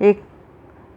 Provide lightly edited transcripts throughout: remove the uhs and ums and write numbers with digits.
1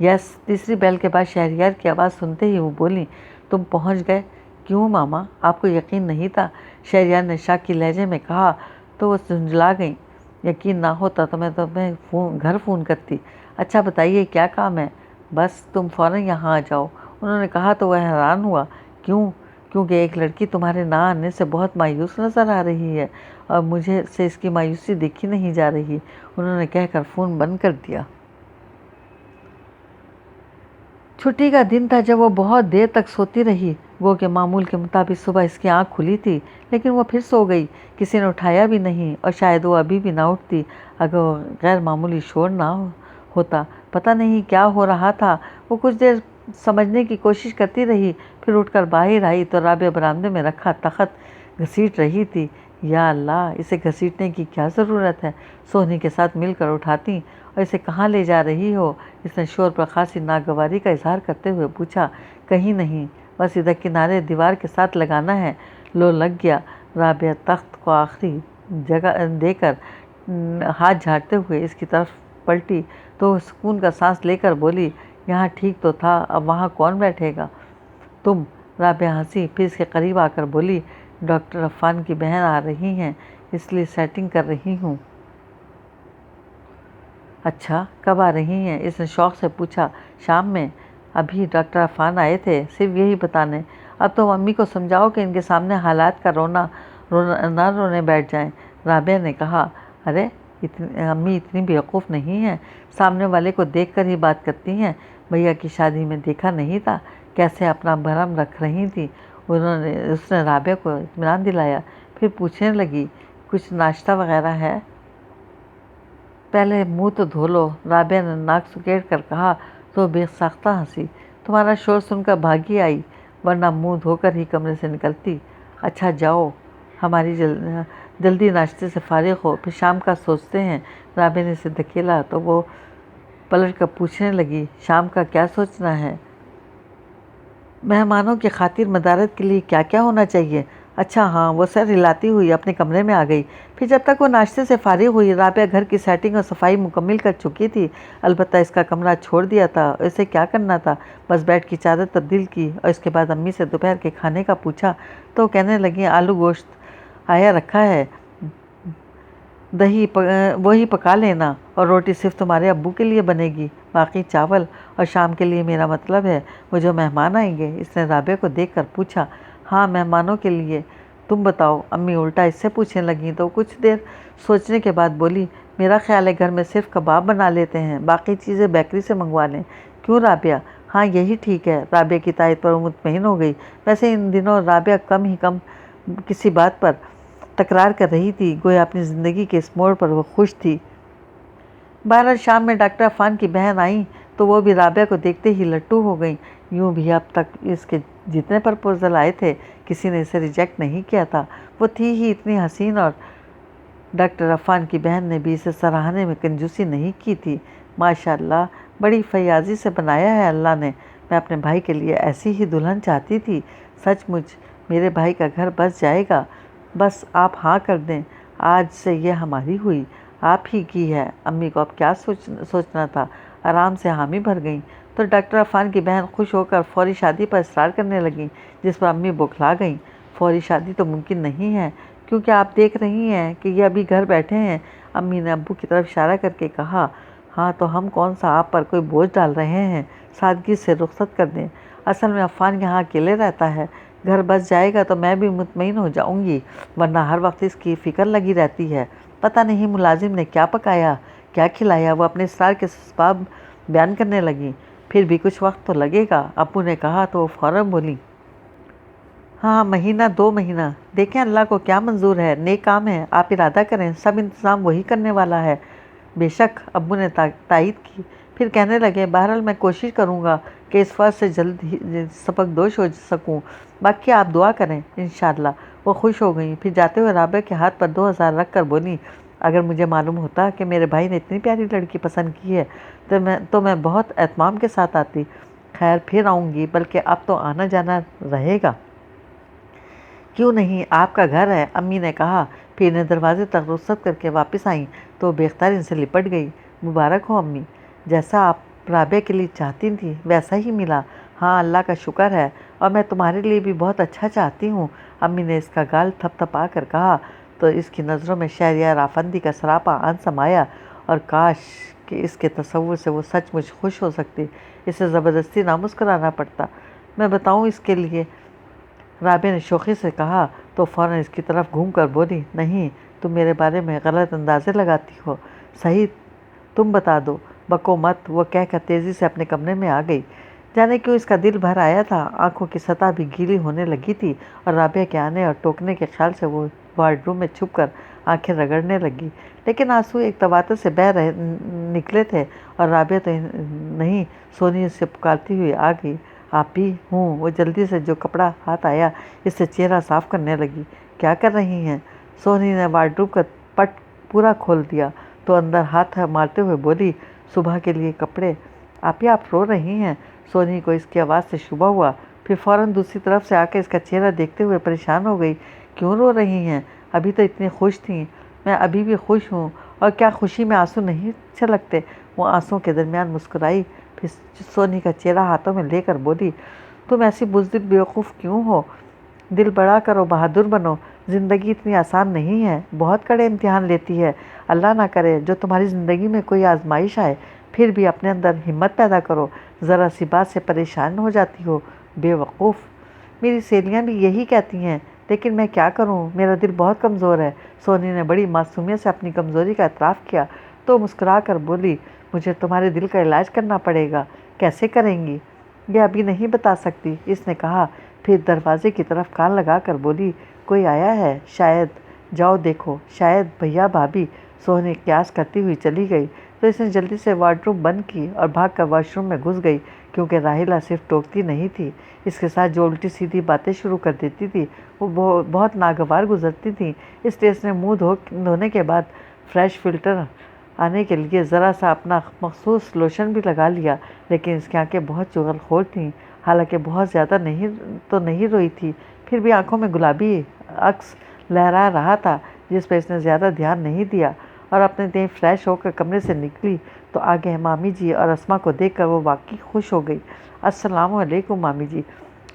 یس، تیسری بیل کے بعد شہریار کی آواز سنتے ہی وہ بولی، تم پہنچ گئے؟ کیوں ماما، آپ کو یقین نہیں تھا؟ شہریار نے شاک کی لہجے میں کہا تو وہ جھنجھلا گئیں۔ یقین نہ ہوتا تو میں تمہیں گھر فون کرتی۔ اچھا بتائیے کیا کام ہے؟ بس تم فوراً یہاں آ جاؤ، انہوں نے کہا تو وہ حیران ہوا۔ کیوں؟ کیونکہ ایک لڑکی تمہارے نہ آنے سے بہت مایوس نظر آ رہی ہے اور مجھے سے اس کی مایوسی دیکھی نہیں جا رہی، انہوں نے کہہ کر فون بند کر دیا۔ چھٹی کا دن تھا جب وہ بہت دیر تک سوتی رہی، گو کہ معمول کے مطابق صبح اس کی آنکھ کھلی تھی، لیکن وہ پھر سو گئی۔ کسی نے اٹھایا بھی نہیں اور شاید وہ ابھی بھی نہ اٹھتی اگر وہ غیر معمولی شور نہ ہوتا۔ پتہ نہیں کیا ہو رہا تھا، وہ کچھ دیر سمجھنے کی کوشش کرتی رہی، پھر اٹھ کر باہر آئی تو رابعہ برآمدے میں رکھا تخت گھسیٹ رہی تھی۔ یا اللہ، اسے گھسیٹنے کی کیا ضرورت ہے؟ سونی کے ساتھ مل کر اٹھاتی اور اسے کہاں لے جا رہی ہو؟ اس نے شور پر خاصی ناگواری کا اظہار کرتے ہوئے پوچھا۔ کہیں نہیں، بس ادھر کنارے دیوار کے ساتھ لگانا ہے۔ لو لگ گیا۔ رابعہ تخت کو آخری جگہ دے کر ہاتھ جھاڑتے ہوئے اس کی طرف پلٹی تو وہ سکون کا سانس لے کر بولی، یہاں ٹھیک تو تھا، اب وہاں کون بیٹھے گا؟ تم؟ رابعہ ہنسی، پھر اس کے قریب آ کر بولی، ڈاکٹر عفان کی بہن آ رہی ہیں، اس لیے سیٹنگ کر رہی ہوں۔ اچھا، کب آ رہی ہیں؟ اس نے شوق سے پوچھا۔ شام میں۔ ابھی ڈاکٹر عفان آئے تھے، صرف یہی بتانے۔ اب تو امی کو سمجھاؤ کہ ان کے سامنے حالات کا نہ رونے بیٹھ جائیں، رابعہ نے کہا۔ ارے امی اتنی بیوقوف نہیں ہیں، سامنے والے کو دیکھ کر ہی بات کرتی ہیں۔ بھیا کی شادی میں دیکھا نہیں تھا کیسے اپنا بھرم رکھ رہی تھی؟ اس نے رابعہ کو اطمینان دلایا، پھر پوچھنے لگی، کچھ ناشتہ وغیرہ ہے؟ پہلے منہ تو دھو لو، رابعہ نے ناک سکیڑ کر کہا تو بے ساختہ ہنسی۔ تمہارا شور سن کر بھاگی آئی، ورنہ منہ دھو کر ہی کمرے سے نکلتی۔ اچھا جاؤ، ہماری جلدی ناشتے سے فارغ ہو، پھر شام کا سوچتے ہیں۔ رابعہ نے اسے دھکیلا تو وہ پلٹ کر پوچھنے لگی، شام کا کیا سوچنا ہے؟ مہمانوں کی خاطر مدارت کے لیے کیا کیا ہونا چاہیے؟ اچھا ہاں، وہ سر ہلاتی ہوئی اپنے کمرے میں آ گئی۔ پھر جب تک وہ ناشتے سے فارغ ہوئی، رابعہ گھر کی سیٹنگ اور صفائی مکمل کر چکی تھی۔ البتہ اس کا کمرہ چھوڑ دیا تھا اور اسے کیا کرنا تھا، بس بیڈ کی چادر تبدیل کی اور اس کے بعد امی سے دوپہر کے کھانے کا پوچھا تو کہنے لگی، آلو گوشت آیا رکھا ہے، دہی وہی پکا لینا اور روٹی صرف تمہارے ابو کے لیے بنے گی، باقی چاول، اور شام کے لیے میرا مطلب ہے وہ جو مہمان آئیں گے۔ اس نے رابعہ کو دیکھ کر پوچھا۔ ہاں، مہمانوں کے لیے تم بتاؤ، امی الٹا اس سے پوچھنے لگیں تو کچھ دیر سوچنے کے بعد بولی، میرا خیال ہے گھر میں صرف کباب بنا لیتے ہیں، باقی چیزیں بیکری سے منگوا لیں۔ کیوں رابعہ؟ ہاں یہی ٹھیک ہے، رابعہ کی تائید پر وہ مطمئن ہو گئی۔ ویسے ان دنوں رابعہ کم ہی کم کسی بات پر تکرار کر رہی تھی، گویا اپنی زندگی کے اس موڑ پر وہ خوش تھی۔ بہرحال شام میں ڈاکٹر عفان کی بہن آئیں تو وہ بھی رابعہ کو دیکھتے ہی لٹو ہو گئیں۔ یوں بھی اب تک اس کے جتنے پرپوزل آئے تھے کسی نے اسے ریجیکٹ نہیں کیا تھا، وہ تھی ہی اتنی حسین، اور ڈاکٹر عفان کی بہن نے بھی اسے سراہنے میں کنجوسی نہیں کی تھی۔ ماشاءاللہ، بڑی فیاضی سے بنایا ہے اللہ نے، میں اپنے بھائی کے لیے ایسی ہی دلہن چاہتی تھی۔ سچ مچ میرے بھائی کا گھر بس جائے گا، بس آپ ہاں کر دیں، آج سے یہ ہماری ہوئی، آپ ہی کی ہے۔ امی کو اب کیا سوچنا تھا، آرام سے حامی بھر گئیں تو ڈاکٹر عفان کی بہن خوش ہو کر فوری شادی پر اصرار کرنے لگیں، جس پر امی بوکھلا گئیں۔ فوری شادی تو ممکن نہیں ہے کیونکہ آپ دیکھ رہی ہیں کہ یہ ابھی گھر بیٹھے ہیں، امی نے ابو کی طرف اشارہ کر کے کہا۔ ہاں تو ہم کون سا آپ پر کوئی بوجھ ڈال رہے ہیں، سادگی سے رخصت کر دیں۔ اصل میں عفان یہاں اکیلے رہتا ہے، گھر بس جائے گا تو میں بھی مطمئن ہو جاؤں گی، ورنہ ہر وقت اس کی فکر لگی رہتی ہے۔ پتہ نہیں ملازم نے کیا پکایا، کیا کھلایا، وہ اپنے اسرار کے اسباب بیان کرنے لگی۔ پھر بھی کچھ وقت تو لگے گا، ابو نے کہا تو وہ فوراً بولی۔ ہاں، مہینہ 2 مہینہ، دیکھیں اللہ کو کیا منظور ہے، نیک کام ہے، آپ ارادہ کریں، سب انتظام وہی کرنے والا ہے۔ بے شک، ابو نے تائید کی، پھر کہنے لگے، بہرحال میں کوشش کروں گا کہ اس فرض سے جلد ہی سبکدوش ہو سکوں، باقی آپ دعا کریں، انشاءاللہ۔ وہ خوش ہو گئیں، پھر جاتے ہوئے رابعہ کے ہاتھ پر 2000 رکھ کر بولی، اگر مجھے معلوم ہوتا کہ میرے بھائی نے اتنی پیاری لڑکی پسند کی ہے تو میں بہت اہتمام کے ساتھ آتی۔ خیر پھر آؤں گی، بلکہ اب تو آنا جانا رہے گا۔ کیوں نہیں، آپ کا گھر ہے، امی نے کہا، پھر انہیں دروازے تک رخصت کر کے واپس آئیں تو بے اختیار ان سے لپٹ گئی۔ مبارک ہو امی، جیسا آپ رابعہ کے لیے چاہتی تھی ویسا ہی ملا۔ ہاں اللہ کا شکر ہے، اور میں تمہارے لیے بھی بہت اچھا چاہتی ہوں۔ امی نے اس کا گال تھپ تھپا کر کہا تو اس کی نظروں میں شہریار آفندی کا سراپا ان سمایا، اور کاش کہ اس کے تصور سے وہ سچ مچ خوش ہو سکتی، اسے زبردستی نہ مسکرانا پڑتا۔ میں بتاؤں اس کے لیے؟ رابعہ نے شوخی سے کہا تو فوراً اس کی طرف گھوم کر بولی، نہیں، تم میرے بارے میں غلط اندازے لگاتی ہو، صحیح تم بتا دو، بکو مت، وہ کہہ کر تیزی سے اپنے کمرے میں آ گئی۔ جانے کیوں اس کا دل بھر آیا تھا، آنکھوں کی سطح بھی گیلی ہونے لگی تھی، اور رابعہ کے آنے اور ٹوکنے کے خیال سے وہ وارڈ روم میں چھپ کر آنکھیں رگڑنے لگی، لیکن آنسو ایک تواتر سے نکلے تھے، اور رابعہ تو نہیں، سونی اسے پکارتی ہوئی آ گئی۔ آپ بھی؟ ہوں۔ وہ جلدی سے جو کپڑا ہاتھ آیا اس سے چہرہ صاف کرنے لگی۔ کیا کر رہی ہیں؟ سونی نے وارڈ روم کا پٹ پورا کھول دیا تو اندر ہاتھ مارتے ہوئے بولی، صبح کے لیے کپڑے۔ آپ رو رہی ہیں؟ سونی کو اس کی آواز سے شبہ ہوا، پھر فوراً دوسری طرف سے آ کے اس کا چہرہ دیکھتے ہوئے پریشان ہو گئی۔ کیوں رو رہی ہیں؟ ابھی تو اتنی خوش تھیں۔ میں ابھی بھی خوش ہوں، اور کیا خوشی میں آنسو نہیں چھلکتے؟ وہ آنسوؤں کے درمیان مسکرائی، پھر سونی کا چہرہ ہاتھوں میں لے کر بولی، تم ایسی بزدل بیوقوف کیوں ہو؟ دل بڑا کرو، بہادر بنو، زندگی اتنی آسان نہیں ہے، بہت کڑے امتحان لیتی ہے۔ اللہ نہ کرے جو تمہاری زندگی میں کوئی آزمائش آئے، پھر بھی اپنے اندر ہمت پیدا کرو، ذرا سی بات سے پریشان ہو جاتی ہو، بے وقوف۔ میری سہیلیاں بھی یہی کہتی ہیں، لیکن میں کیا کروں، میرا دل بہت کمزور ہے۔ سونی نے بڑی معصومیت سے اپنی کمزوری کا اعتراف کیا تو مسکرا کر بولی، مجھے تمہارے دل کا علاج کرنا پڑے گا۔ کیسے کریں گی؟ یہ ابھی نہیں بتا سکتی، اس نے کہا، پھر دروازے کی طرف کان لگا کر بولی، کوئی آیا ہے شاید، جاؤ دیکھو، شاید بھیا بھابھی۔ سونی قیاس کرتی ہوئی چلی گئی تو اس نے جلدی سے وارڈ روم بند کی اور بھاگ کر واش روم میں گھس گئی، کیونکہ راحلہ صرف ٹوکتی نہیں تھی، اس کے ساتھ جو الٹی سیدھی باتیں شروع کر دیتی تھی وہ بہت ناگوار گزرتی تھیں، اس لیے اس نے منہ دھونے کے بعد فریش فلٹر آنے کے لیے ذرا سا اپنا مخصوص لوشن بھی لگا لیا، لیکن اس کی آنکھیں بہت چغل خور تھیں، حالانکہ بہت زیادہ نہیں روئی تھی، پھر بھی آنکھوں میں گلابی عکس لہرا رہا تھا جس پہ اس نے زیادہ دھیان نہیں دیا، اور اپنے دیں فریش ہو کر کمرے سے نکلی تو آگے مامی جی اور اسما کو دیکھ کر وہ واقعی خوش ہو گئی۔ السلام علیکم مامی جی،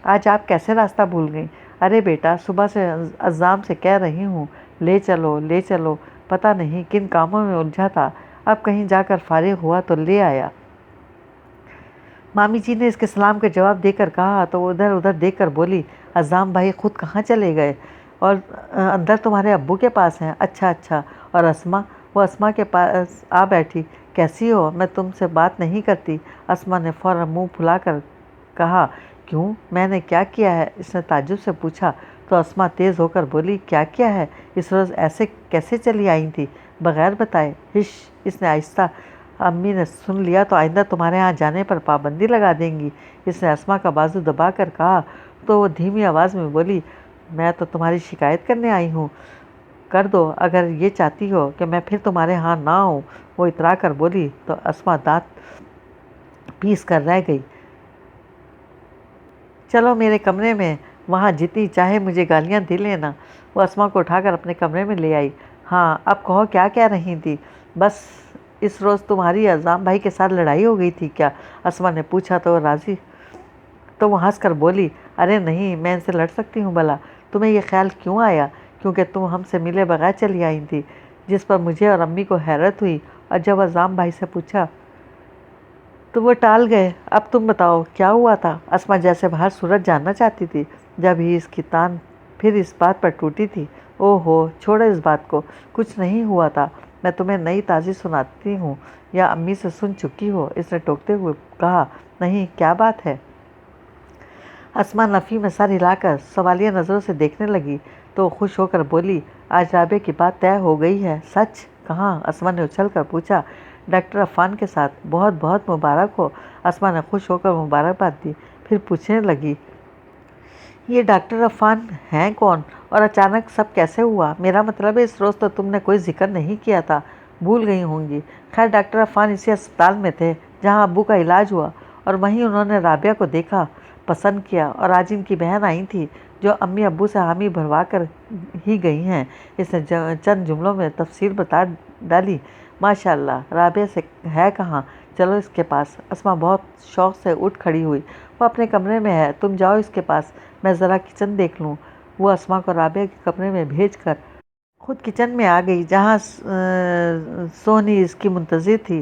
آج آپ کیسے راستہ بھول گئیں؟ ارے بیٹا، صبح سے عزام سے کہہ رہی ہوں لے چلو لے چلو، پتہ نہیں کن کاموں میں الجھا تھا، اب کہیں جا کر فارغ ہوا تو لے آیا۔ مامی جی نے اس کے سلام کا جواب دے کر کہا تو وہ ادھر ادھر دیکھ کر بولی، عزام بھائی خود کہاں چلے گئے؟ اور اندر تمہارے ابو کے پاس ہیں؟ اچھا اچھا، اور اسما؟ وہ اسما کے پاس آ بیٹھی، کیسی ہو؟ میں تم سے بات نہیں کرتی۔ اسما نے فوراً منہ پھلا کر کہا، کیوں، میں نے کیا کیا ہے؟ اس نے تعجب سے پوچھا تو اسما تیز ہو کر بولی، کیا کیا ہے؟ اس روز ایسے کیسے چلی آئی تھی بغیر بتائے؟ ہش، اس نے آہستہ، امی نے سن لیا تو آئندہ تمہارے ہاں جانے پر پابندی لگا دیں گی، اس نے اسما کا بازو دبا کر کہا تو وہ دھیمی آواز میں بولی، میں تو تمہاری شکایت کرنے آئی ہوں، کر دو اگر یہ چاہتی ہو کہ میں پھر تمہارے ہاں نہ آؤں۔ وہ اترا کر بولی تو اسما دانت پیس کر رہ گئی، چلو میرے کمرے میں، وہاں جتنی چاہے مجھے گالیاں دے لینا۔ وہ اسما کو اٹھا کر اپنے کمرے میں لے آئی۔ ہاں اب کہو کیا کہہ رہی تھی؟ بس اس روز تمہاری عزام بھائی کے ساتھ لڑائی ہو گئی تھی کیا؟ اسما نے پوچھا تو وہ ہنس کر بولی، ارے نہیں، میں ان سے لڑ سکتی ہوں بھلا؟ تمہیں یہ خیال کیوں آیا؟ کیونکہ تم ہم سے ملے بغیر چلی آئی تھی، جس پر مجھے اور امی کو حیرت ہوئی، اور جب عزام بھائی سے پوچھا تو وہ ٹال گئے۔ اب تم بتاؤ کیا ہوا تھا؟ اسما جیسے ہر صورت جاننا چاہتی تھی، جب ہی اس کی تان پھر اس بات پر ٹوٹی تھی۔ او ہو، چھوڑو اس بات کو، کچھ نہیں ہوا تھا، میں تمہیں نئی تازی سناتی ہوں، یا امی سے سن چکی ہو، اس نے ٹوکتے ہوئے کہا۔ نہیں، کیا بات ہے؟ اسما نفی میں سر ہلا کر سوالیہ نظروں سے دیکھنے لگی تو خوش ہو کر بولی، آج رابعہ کی بات طے ہو گئی ہے۔ سچ؟ کہاں؟ اسما نے اچھل کر پوچھا۔ ڈاکٹر عفان کے ساتھ۔ بہت بہت مبارک ہو۔ اسما نے خوش ہو کر مبارکباد دی، پھر پوچھنے لگی، یہ ڈاکٹر عفان ہیں کون، اور اچانک سب کیسے ہوا؟ میرا مطلب ہے اس روز تو تم نے کوئی ذکر نہیں کیا تھا، بھول گئی ہوں گی۔ خیر ڈاکٹر عفان اسی اسپتال میں تھے جہاں ابو کا علاج ہوا، اور وہیں انہوں نے رابعہ کو دیکھا، پسند کیا، اور آج ان کی بہن آئی تھی جو امی ابو سے حامی بھروا کر ہی گئی ہیں۔ اس نے چند جملوں میں تفصیل بتا ڈالی۔ ماشاء اللہ، رابعہ سے ہے کہاں؟ چلو اس کے پاس۔ اسما بہت شوق سے اٹھ کھڑی ہوئی۔ وہ اپنے کمرے میں ہے، تم جاؤ اس کے پاس، میں ذرا کچن دیکھ لوں۔ وہ اسما کو رابعہ کے کمرے میں بھیج کر خود کچن میں آ گئی جہاں سونی اس کی منتظر تھی۔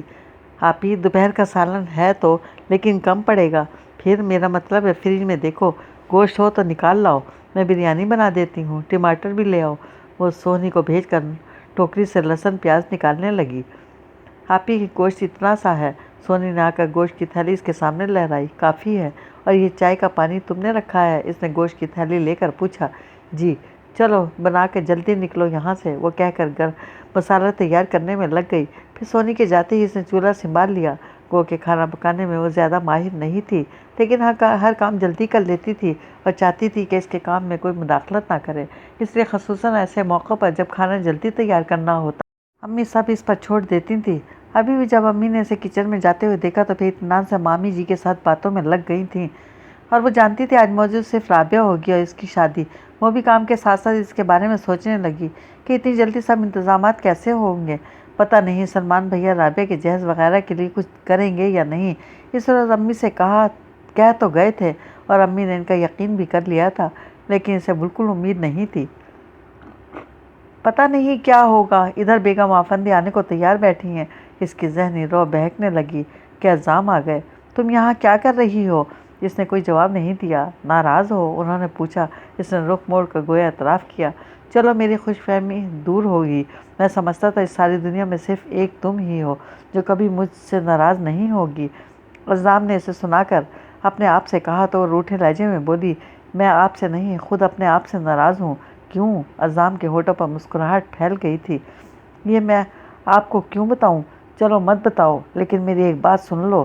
آپی دوپہر کا سالن ہے تو لیکن کم پڑے گا۔ پھر میرا مطلب ہے فریج میں دیکھو، گوشت ہو تو نکال لاؤ، میں بریانی بنا دیتی ہوں، ٹماٹر بھی لے آؤ۔ وہ سونی کو بھیج کر ٹوکری سے لہسن پیاز نکالنے لگی۔ آپی کی گوشت اتنا سا ہے۔ سونی نے آ کر گوشت کی تھیلی اس کے سامنے لہرائی۔ کافی ہے؟ اور یہ چائے کا پانی تم نے رکھا ہے؟ اس نے گوشت کی تھیلی لے کر پوچھا۔ جی۔ چلو بنا کے جلدی نکلو یہاں سے، وہ کہہ کر مسالہ تیار کرنے میں لگ گئی۔ پھر سونی کے جاتے ہی اس نے چولہا سنبھال لیا۔ گو کہ کھانا پکانے میں وہ زیادہ ماہر نہیں تھی، لیکن ہر کام جلدی کر لیتی تھی اور چاہتی تھی کہ اس کے کام میں کوئی مداخلت نہ کرے، اس لیے خصوصاً ایسے موقع پر جب کھانا جلدی تیار کرنا ہوتا امی سب اس پر چھوڑ دیتی تھیں۔ ابھی بھی جب امی نے اسے کچن میں جاتے ہوئے دیکھا تو پھر اطمینان سے مامی جی کے ساتھ باتوں میں لگ گئی تھیں، اور وہ جانتی تھی آج موجود صرف رابعہ ہوگی اور اس کی شادی۔ وہ بھی کام کے ساتھ ساتھ اس کے بارے میں سوچنے لگی کہ اتنی جلدی سب انتظامات کیسے ہوں گے، پتہ نہیں سلمان بھیا رابعہ کے جہیز وغیرہ کے لیے کچھ کریں گے یا نہیں۔ اس روز امی سے کہہ تو گئے تھے اور امی نے ان کا یقین بھی کر لیا تھا، لیکن اسے بالکل امید نہیں تھی۔ پتہ نہیں کیا ہوگا۔ ادھر بیگم آفندی آنے کو تیار بیٹھی ہیں۔ اس کی ذہنی رو بہکنے لگی کہ عزام آ گئے۔ تم یہاں کیا کر رہی ہو؟ اس نے کوئی جواب نہیں دیا۔ ناراض ہو؟ انہوں نے پوچھا۔ اس نے رخ موڑ کر گویا اعتراف کیا۔ چلو میری خوش فہمی دور ہوگی، میں سمجھتا تھا اس ساری دنیا میں صرف ایک تم ہی ہو جو کبھی مجھ سے ناراض نہیں ہوگی۔ عزام نے اسے سنا کر اپنے آپ سے کہا تو وہ روٹھے لہجے میں بولی، میں آپ سے نہیں، خود اپنے آپ سے ناراض ہوں۔ کیوں؟ عزام کے ہونٹوں پر مسکراہٹ پھیل گئی تھی۔ یہ میں آپ کو کیوں بتاؤں؟ چلو مت بتاؤ، لیکن میری ایک بات سن لو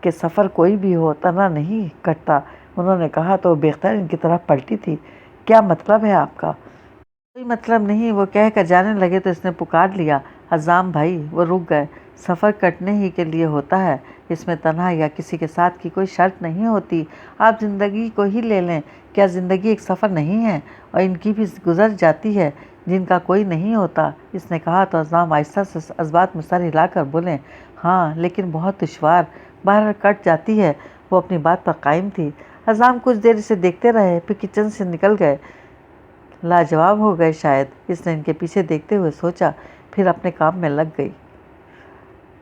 کہ سفر کوئی بھی ہو تنہا نہیں کٹتا۔ انہوں نے کہا تو وہ بے اختیار ان کی طرف پلٹی تھی۔ کیا مطلب ہے آپ کا؟ کوئی مطلب نہیں، وہ کہہ کر جانے لگے تو اس نے پکار لیا، عزام بھائی۔ وہ رک گئے۔ سفر کٹنے ہی کے لیے ہوتا ہے، اس میں تنہا یا کسی کے ساتھ کی کوئی شرط نہیں ہوتی۔ آپ زندگی کو ہی لے لیں، کیا زندگی ایک سفر نہیں ہے؟ اور ان کی بھی گزر جاتی ہے جن کا کوئی نہیں ہوتا۔ اس نے کہا تو عزام آہستہ سے عضلات میں سر ہلا کر بولے، ہاں لیکن بہت دشوار، بہرحال کٹ جاتی ہے۔ وہ اپنی بات پر قائم تھی۔ عزام کچھ دیر اسے دیکھتے رہے، پھر کچن سے نکل گئے۔ لاجواب ہو گئے شاید، اس نے ان کے پیچھے دیکھتے ہوئے سوچا، پھر اپنے کام میں لگ گئی۔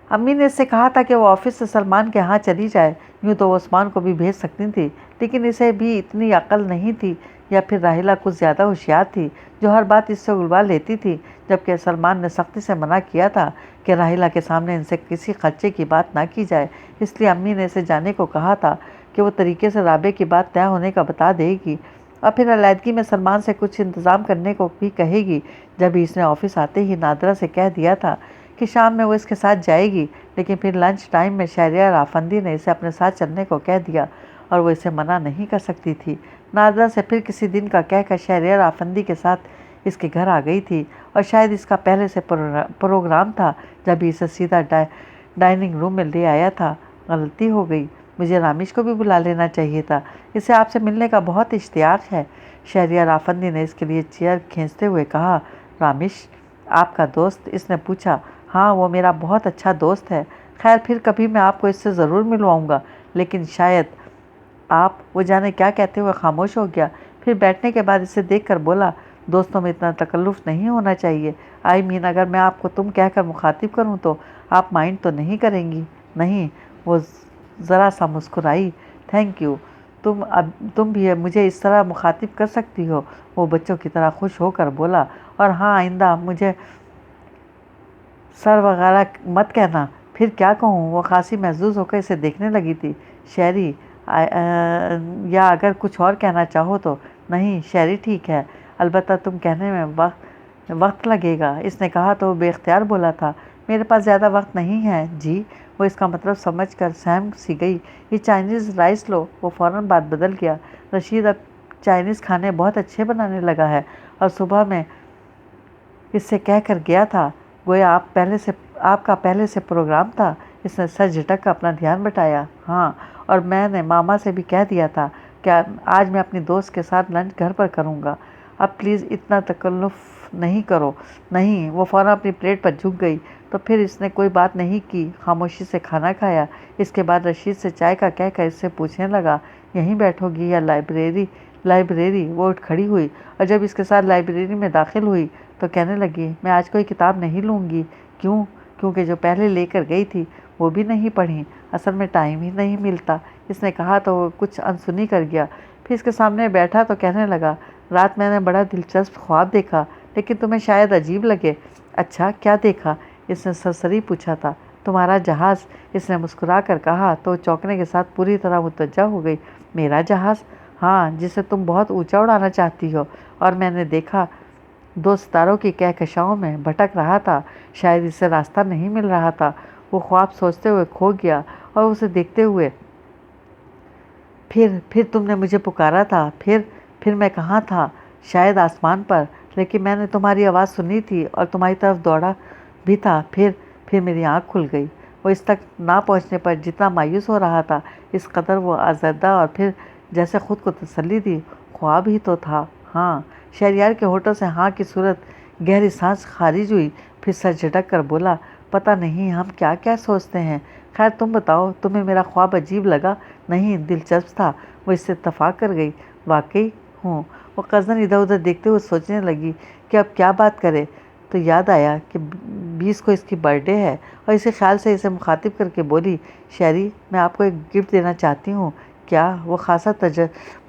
امی نے اس سے کہا تھا کہ وہ آفس سے سلمان کے ہاں چلی جائے، یوں تو وہ عثمان کو بھی بھیج سکتی تھی، لیکن اسے بھی اتنی عقل نہیں تھی، یا پھر راحلہ کچھ زیادہ ہوشیار تھی جو ہر بات اس سے اگلوا لیتی تھی، جبکہ سلمان نے سختی سے منع کیا تھا کہ راحلہ کے سامنے ان سے کسی خرچے کی بات نہ کی جائے، اس لیے امی نے اسے جانے کو کہا تھا کہ وہ طریقے سے رابعہ کی بات طے ہونے کا بتا دے گی، اور پھر علیحدگی میں سلمان سے کچھ انتظام کرنے کو بھی کہے گی۔ جب اس نے آفس آتے ہی نادرہ سے کہہ دیا تھا کہ شام میں وہ اس کے ساتھ جائے گی، لیکن پھر لنچ ٹائم میں شہریار آفندی نے اسے اپنے ساتھ چلنے کو کہہ دیا اور وہ اسے منع نہیں کر سکتی تھی۔ نادرہ سے پھر کسی دن کا کہہ کر شہریار آفندی کے ساتھ اس کے گھر آ گئی تھی، اور شاید اس کا پہلے سے پروگرام تھا جب اسے سیدھا ڈائننگ روم میں لے آیا تھا۔ غلطی ہو گئی، مجھے رامش کو بھی بلا لینا چاہیے تھا، اسے آپ سے ملنے کا بہت اشتیاق ہے۔ شہریار آفندی نے اس کے لیے چیئر کھینچتے ہوئے کہا، رامش آپ کا دوست؟ اس نے پوچھا۔ ہاں وہ میرا بہت اچھا دوست ہے۔ خیر پھر کبھی میں آپ کو اس سے ضرور ملواؤں گا، لیکن شاید آپ، وہ جانے کیا کہتے ہوئے خاموش ہو گیا، پھر بیٹھنے کے بعد اسے دیکھ کر بولا، دوستوں میں اتنا تکلف نہیں ہونا چاہیے، آئی مین اگر میں آپ کو تم کہہ کر مخاطب کروں تو آپ مائنڈ تو نہیں کریں گی؟ نہیں۔ وہ ذرا سا مسکرائی۔ تھینک یو، تم بھی مجھے اس طرح مخاطب کر سکتی ہو۔ وہ بچوں کی طرح خوش ہو کر بولا، اور ہاں آئندہ مجھے سر وغیرہ مت کہنا۔ پھر کیا کہوں؟ وہ خاصی محظوظ ہو کر اسے دیکھنے لگی تھی۔ شہری، یا اگر کچھ اور کہنا چاہو تو؟ نہیں شہری ٹھیک ہے، البتہ تم کہنے میں وقت لگے گا، اس نے کہا تو وہ بے اختیار بولا تھا، میرے پاس زیادہ وقت نہیں ہے جی۔ وہ اس کا مطلب سمجھ کر سہم سی گئی۔ یہ چائنیز رائس لو۔ وہ فوراً بات بدل گیا، رشید اب چائنیز کھانے بہت اچھے بنانے لگا ہے، اور صبح میں اس سے کہہ کر گیا تھا، گویا آپ کا پہلے سے پروگرام تھا۔ اس نے سر جھٹک کر اپنا دھیان بٹایا۔ ہاں، اور میں نے ماما سے بھی کہہ دیا تھا کہ آج میں اپنی دوست کے ساتھ لنچ گھر پر کروں گا۔ اب پلیز اتنا تکلف نہیں کرو نہیں۔ وہ فوراً اپنی پلیٹ پر جھک گئی تو پھر اس نے کوئی بات نہیں کی، خاموشی سے کھانا کھایا۔ اس کے بعد رشید سے چائے کا کہہ کر اس سے پوچھنے لگا، یہیں بیٹھو گی یا لائبریری؟ وہ اٹھ کھڑی ہوئی اور جب اس کے ساتھ لائبریری میں داخل ہوئی تو کہنے لگی، میں آج کوئی کتاب نہیں لوں گی۔ کیوں؟ کیونکہ جو پہلے لے کر گئی تھی وہ بھی نہیں پڑھی، اصل میں ٹائم ہی نہیں ملتا۔ اس نے کہا تو وہ کچھ انسنی کر گیا، پھر اس کے سامنے بیٹھا تو کہنے لگا، رات میں نے بڑا دلچسپ خواب دیکھا، لیکن تمہیں شاید عجیب لگے۔ اچھا کیا دیکھا؟ اس نے سرسری پوچھا تھا۔ تمہارا جہاز، اس نے مسکرا کر کہا تو چونکنے کے ساتھ پوری طرح متوجہ ہو گئی۔ میرا جہاز؟ ہاں، جسے تم بہت اونچا اڑانا چاہتی ہو، اور میں نے دیکھا 2 ستاروں کی کہکشاؤں میں بھٹک رہا تھا، شاید اسے راستہ نہیں مل رہا تھا۔ وہ خواب سوچتے ہوئے کھو گیا اور اسے دیکھتے ہوئے، پھر تم نے مجھے پکارا تھا۔ پھر میں کہاں تھا؟ شاید آسمان پر، لیکن میں نے تمہاری آواز سنی تھی اور تمہاری طرف دوڑا بھی تھا۔ پھر میری آنکھ کھل گئی۔ وہ اس تک نہ پہنچنے پر جتنا مایوس ہو رہا تھا، اس قدر وہ آزردہ، اور پھر جیسے خود کو تسلی دی، خواب ہی تو تھا۔ ہاں۔ شہریار کے ہونٹوں سے ہاں کی صورت گہری سانس خارج ہوئی، پھر سر جھٹک کر بولا، پتہ نہیں ہم کیا کیا سوچتے ہیں۔ خیر تم بتاؤ، تمہیں میرا خواب عجیب لگا؟ نہیں، دلچسپ تھا۔ وہ اس سے اتفاق کر گئی، واقعی ہوں۔ وہ قصداً ادھر ادھر دیکھتے ہوئے سوچنے لگی کہ اب کیا بات کرے، تو یاد آیا کہ 20 کو اس کی برتھ ڈے ہے، اور اسی خیال سے اسے مخاطب کر کے بولی، شہری میں آپ کو ایک گفٹ دینا چاہتی ہوں۔ کیا؟ وہ خاصا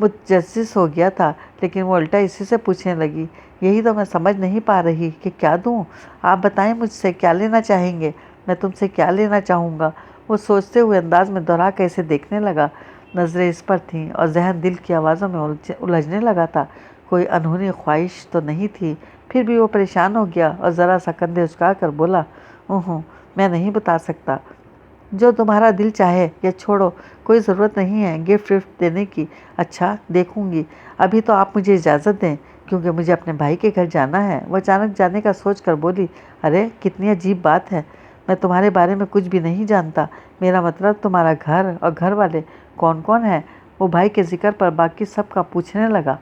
متجسس ہو گیا تھا، لیکن وہ الٹا اسی سے پوچھنے لگی، یہی تو میں سمجھ نہیں پا رہی کہ کیا دوں۔ آپ بتائیں مجھ سے کیا لینا چاہیں گے؟ میں تم سے کیا لینا چاہوں گا؟ وہ سوچتے ہوئے انداز میں دوہرا کر اسے دیکھنے لگا۔ نظریں اس پر تھیں اور ذہن دل کی آوازوں میں الجھنے لگا تھا۔ کوئی انہونی خواہش تو نہیں تھی۔ پھر بھی وہ پریشان ہو گیا اور ذرا سا کندھے اچکا کر بولا، میں نہیں بتا سکتا۔ جو تمہارا دل چاہے، یا چھوڑو، کوئی ضرورت نہیں ہے گفٹ دینے کی۔ اچھا دیکھوں گی، ابھی تو آپ مجھے اجازت دیں، کیونکہ مجھے اپنے بھائی کے گھر جانا ہے۔ وہ اچانک جانے کا سوچ کر بولی، ارے کتنی عجیب بات ہے، میں تمہارے بارے میں کچھ بھی نہیں جانتا۔ میرا مطلب تمہارا گھر اور گھر والے کون کون ہیں؟ وہ بھائی کے ذکر پر باقی سب کا پوچھنے لگا۔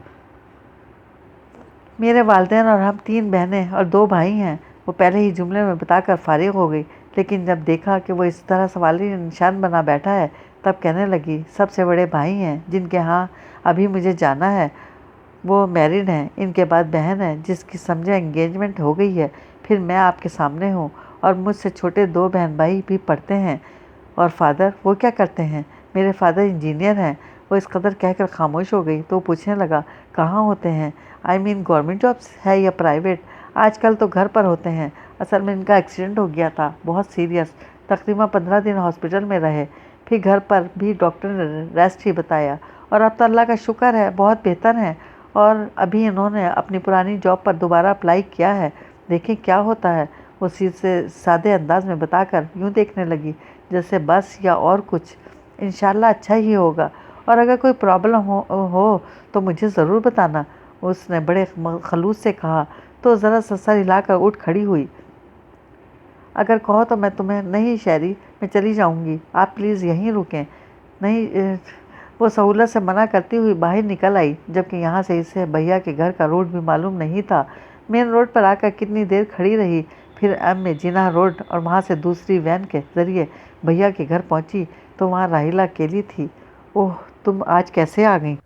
میرے والدین اور ہم 3 بہنیں اور 2 بھائی ہیں۔ وہ پہلے ہی جملے میں بتا کر فارغ ہو گئی، لیکن جب دیکھا کہ وہ اس طرح سوالی نشان بنا بیٹھا ہے، تب کہنے لگی، سب سے بڑے بھائی ہیں جن کے ہاں ابھی مجھے جانا ہے، وہ میرڈ ہیں۔ ان کے بعد بہن ہے جس کی سمجھے انگیجمنٹ ہو گئی ہے۔ پھر میں آپ کے سامنے ہوں، اور مجھ سے چھوٹے 2 بہن بھائی بھی پڑھتے ہیں۔ اور فادر، وہ کیا کرتے ہیں؟ میرے فادر انجینئر ہیں۔ وہ اس قدر کہہ کر خاموش ہو گئی تو وہ پوچھنے لگا، کہاں ہوتے ہیں؟ گورنمنٹ جابس ہے یا پرائیویٹ؟ آج کل تو گھر پر ہوتے ہیں۔ اصل میں ان کا ایکسیڈنٹ ہو گیا تھا، بہت سیریس، تقریباً 15 دن ہاسپٹل میں رہے، پھر گھر پر بھی ڈاکٹر نے ریسٹ ہی بتایا، اور اب تو اللہ کا شکر ہے بہت بہتر ہیں۔ اور ابھی انہوں نے اپنی پرانی جاب پر دوبارہ اپلائی کیا ہے، دیکھیں کیا ہوتا ہے۔ وہ سادے انداز میں بتا کر یوں دیکھنے لگی جیسے بس یا اور کچھ، انشاءاللہ اچھا ہی ہوگا، اور اگر کوئی پرابلم ہو تو مجھے ضرور بتانا، اس نے بڑے خلوص سے کہا تو ذرا سا سر ہلا کر اٹھ کھڑی ہوئی۔ اگر کہو تو میں تمہیں، نہیں شہری میں چلی جاؤں گی، آپ پلیز یہیں رکیں۔ نہیں، وہ سہولت سے منع کرتی ہوئی باہر نکل آئی، جبکہ یہاں سے اسے بھیا کے گھر کا روٹ بھی معلوم نہیں تھا۔ مین روڈ پر آ کر کتنی دیر کھڑی رہی، پھر ایم میں جناح روڈ اور وہاں سے دوسری وین کے ذریعے بھیا کے گھر پہنچی تو وہاں راحیلہ اکیلی تھی۔ اوہ، تم آج کیسے آ گئیں؟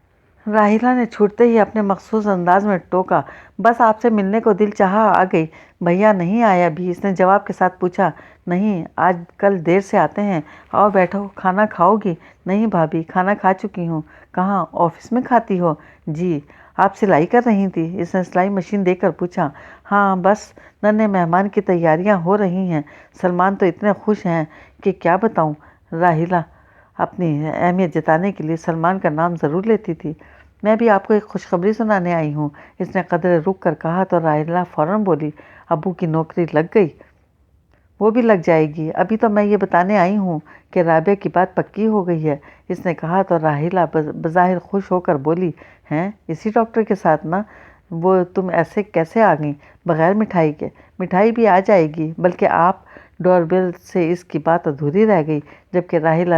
راحیلہ نے چھوٹتے ہی اپنے مخصوص انداز میں ٹوکا، بس آپ سے ملنے کو دل چاہا آ گئی۔ بھیا نہیں آیا ابھی؟ اس نے جواب کے ساتھ پوچھا۔ نہیں، آج کل دیر سے آتے ہیں۔ آؤ بیٹھو، کھانا کھاؤ گی؟ نہیں بھابھی، کھانا کھا چکی ہوں۔ کہاں، آفس میں کھاتی ہو؟ جی۔ آپ سلائی کر رہی تھی؟ اس نے سلائی مشین دیکھ کر پوچھا۔ ہاں، بس ننھے مہمان کی تیاریاں ہو رہی ہیں۔ سلمان تو اتنے خوش ہیں کہ کیا بتاؤں۔ راحیلہ اپنی اہمیت جتانے کے لیے سلمان کا نام ضرور لیتی تھی۔ میں بھی آپ کو ایک خوشخبری سنانے آئی ہوں، اس نے قدرے رک کر کہا تو راحیلہ فوراً بولی، ابو کی نوکری لگ گئی؟ وہ بھی لگ جائے گی، ابھی تو میں یہ بتانے آئی ہوں کہ رابعہ کی بات پکی ہو گئی ہے، اس نے کہا تو راحیلہ بظاہر خوش ہو کر بولی، ہیں، اسی ڈاکٹر کے ساتھ نا؟ وہ تم ایسے کیسے آ گئیں بغیر مٹھائی کے؟ مٹھائی بھی آ جائے گی، بلکہ آپ ڈور بیل سے اس کی بات ادھوری رہ گئی، جبکہ راحیلہ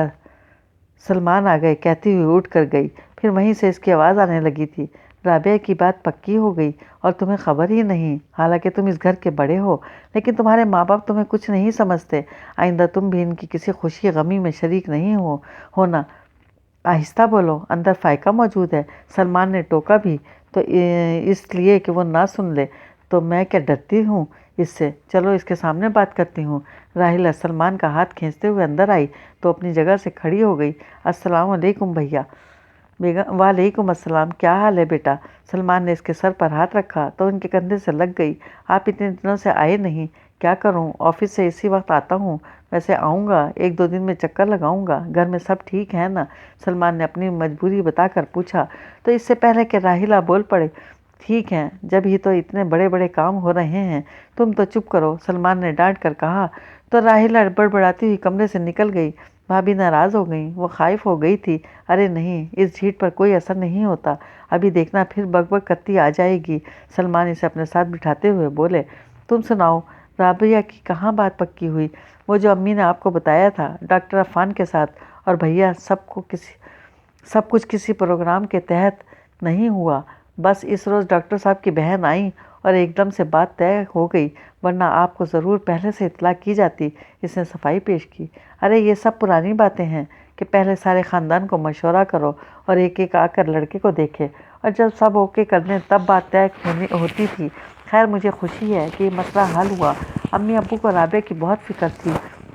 سلمان آ گئے کہتی ہوئی اٹھ کر گئی، پھر وہیں سے اس کی آواز آنے لگی تھی، رابعہ کی بات پکی ہو گئی اور تمہیں خبر ہی نہیں، حالانکہ تم اس گھر کے بڑے ہو، لیکن تمہارے ماں باپ تمہیں کچھ نہیں سمجھتے۔ آئندہ تم بھی ان کی کسی خوشی غمی میں شریک نہیں ہونا۔ آہستہ بولو، اندر فائقہ موجود ہے۔ سلمان نے ٹوکا بھی تو اس لیے کہ وہ نہ سن لے، تو میں کیا ڈرتی ہوں اس سے؟ چلو اس کے سامنے بات کرتی ہوں۔ راحلہ سلمان کا ہاتھ کھینچتے ہوئے اندر آئی تو اپنی جگہ سے کھڑی ہو گئی۔ السلام علیکم بھیا۔ بیگم وعلیکم السلام، کیا حال ہے بیٹا؟ سلمان نے اس کے سر پر ہاتھ رکھا تو ان کے کندھے سے لگ گئی۔ آپ اتنے دنوں سے آئے نہیں، کیا کروں، آفس سے اسی وقت آتا ہوں، ویسے آؤں گا، 1-2 دن میں چکر لگاؤں گا۔ گھر میں سب ٹھیک ہے نا؟ سلمان نے اپنی مجبوری بتا کر پوچھا تو اس سے پہلے کہ راحلہ بول پڑے، ٹھیک ہے، جب ہی تو اتنے بڑے بڑے کام ہو رہے ہیں، تم تو چپ کرو، سلمان نے ڈانٹ کر کہا تو راحلہ بڑبڑاتی ہوئی کمرے سے نکل گئی۔ بھابھی ناراض ہو گئیں، وہ خائف ہو گئی تھی۔ ارے نہیں، اس جھیٹ پر کوئی اثر نہیں ہوتا، ابھی دیکھنا پھر بک بک کرتی آ جائے گی۔ سلمان اسے اپنے ساتھ بٹھاتے ہوئے بولے، تم سناؤ، رابعہ کی کہاں بات پکی ہوئی؟ وہ جو امی نے آپ کو بتایا تھا، ڈاکٹر عفان کے ساتھ اور بھیا، سب کچھ کسی پروگرام کے تحت نہیں ہوا، بس اس روز ڈاکٹر صاحب کی بہن آئیں اور ایک دم سے بات طے ہو گئی، ورنہ آپ کو ضرور پہلے سے اطلاع کی جاتی۔ اس نے صفائی پیش کی۔ ارے یہ سب پرانی باتیں ہیں کہ پہلے سارے خاندان کو مشورہ کرو اور ایک ایک آ کر لڑکے کو دیکھے، اور جب سب اوکے کر لیں تب بات طے ہوتی تھی۔ خیر مجھے خوشی ہے کہ یہ مسئلہ حل ہوا۔ امی ابو کو رابعہ کی بہت فکر تھی،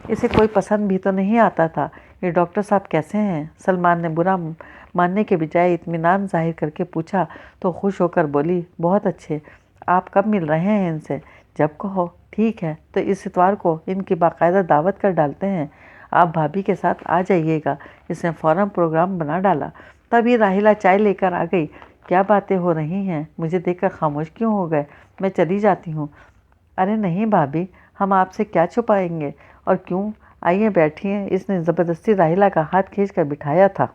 اسے کوئی پسند بھی تو نہیں آتا تھا۔ یہ ڈاکٹر صاحب کیسے ہیں؟ سلمان نے برا ماننے کے بجائے اطمینان ظاہر کر کے پوچھا تو خوش ہو کر بولی، بہت اچھے۔ آپ کب مل رہے ہیں ان سے؟ جب کہو۔ ٹھیک ہے، تو اس اتوار کو ان کی باقاعدہ دعوت کر ڈالتے ہیں، آپ بھابھی کے ساتھ آ جائیے گا۔ اس نے فوراً پروگرام بنا ڈالا۔ تبھی راحلہ چائے لے کر آ گئی۔ کیا باتیں ہو رہی ہیں؟ مجھے دیکھ کر خاموش کیوں ہو گئے؟ میں چلی جاتی ہوں۔ ارے نہیں بھابھی، ہم آپ سے کیا چھپائیں گے، اور کیوں، آئیے بیٹھیے۔ اس نے زبردستی راحلہ کا ہاتھ کھینچ کر بٹھایا تھا۔